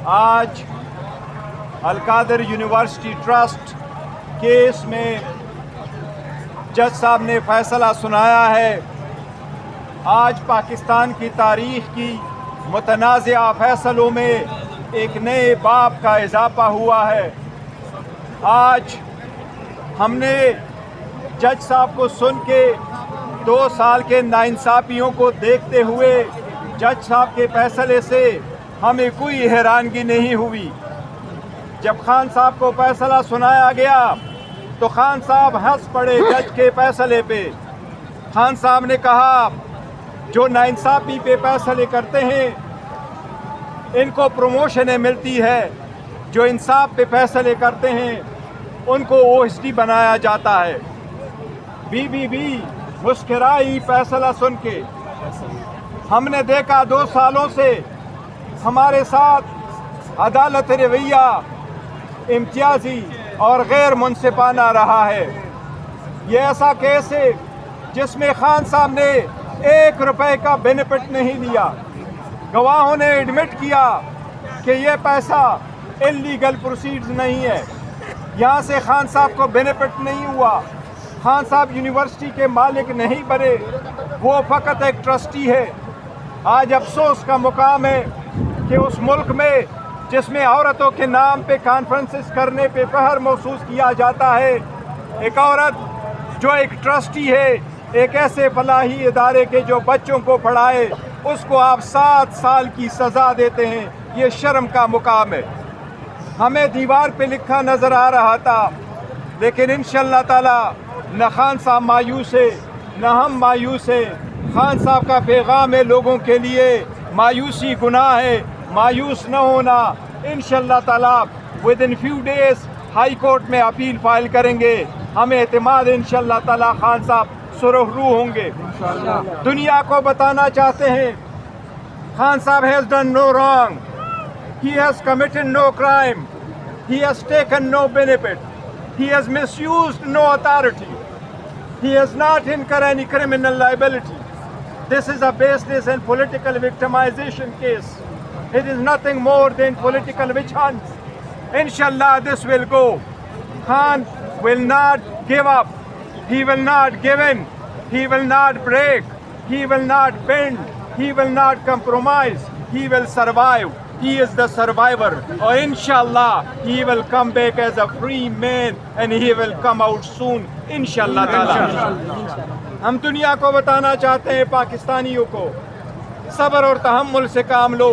آج القادر university trust case میں جج صاحب نے فیصلہ سنایا ہے۔ آج پاکستان کی تاریخ کی متنازعہ فیصلوں میں ایک نئے باب کا اضافہ ہوا ہے۔ آج ہم نے جج صاحب کو سن کے 2 سال کے ناانصافیوں کو دیکھتے ہوئے جج صاحب کے فیصلے سے ہمیں کوئی حیرانگی نہیں ہوئی۔ جب خان صاحب کو فیصلہ سنایا گیا تو خان صاحب ہنس پڑے جج کے فیصلے پہ۔ خان صاحب نے کہا جو ناانصافی پہ فیصلے کرتے ہیں ان کو پروموشنیں ملتی ہے، جو انصاف پہ فیصلے کرتے ہیں ان کو OSD بنایا جاتا ہے۔ بی مسکرائی فیصلہ سن کے۔ ہم نے دیکھا 2 سالوں سے ہمارے ساتھ عدالت رویہ امتیازی اور غیر منصفانہ رہا ہے۔ یہ ایسا کیس ہے جس میں خان صاحب نے 1 روپے کا بینیفٹ نہیں لیا۔ گواہوں نے ایڈمٹ کیا کہ یہ پیسہ انلیگل پروسیڈز نہیں ہے، یہاں سے خان صاحب کو بینیفٹ نہیں ہوا۔ خان صاحب یونیورسٹی کے مالک نہیں بنے، وہ فقط ایک ٹرسٹی ہے۔ آج افسوس کا مقام ہے کہ اس ملک میں جس میں عورتوں کے نام پہ کانفرنسز کرنے پہ فخر محسوس کیا جاتا ہے، ایک عورت جو ایک ٹرسٹی ہے ایک ایسے فلاحی ادارے کے جو بچوں کو پڑھائے، اس کو آپ 7 سال کی سزا دیتے ہیں۔ یہ شرم کا مقام ہے۔ ہمیں دیوار پہ لکھا نظر آ رہا تھا، لیکن انشاءاللہ تعالی نہ خان صاحب مایوس ہے نہ ہم مایوس ہیں۔ خان صاحب کا پیغام ہے لوگوں کے لیے، مایوسی گناہ ہے، مایوس نہ ہونا۔ انشاءاللہ تعالی within few days high court میں اپیل فائل کریں گے۔ ہمیں اعتماد انشاءاللہ تعالی خان صاحب سرخ روح ہوں گے۔ دنیا کو بتانا چاہتے ہیں خان صاحب has done no wrong. He has committed no crime. He has taken no benefit. He has misused no authority. He has not incurred any criminal liability. This is a baseless and political victimization case. It is nothing more than political witch hunt. Inshallah this will go. Khan will not give up. He will not give in. He will not break. He will not bend. He will not compromise. He will survive. He is the survivor. Or inshallah he will come back as a free man and he will come out soon. Inshallah ta'ala. ہم دنیا کو بتانا چاہتے ہیں پاکستانیوں کو صبر اور تحمل سے کام لو۔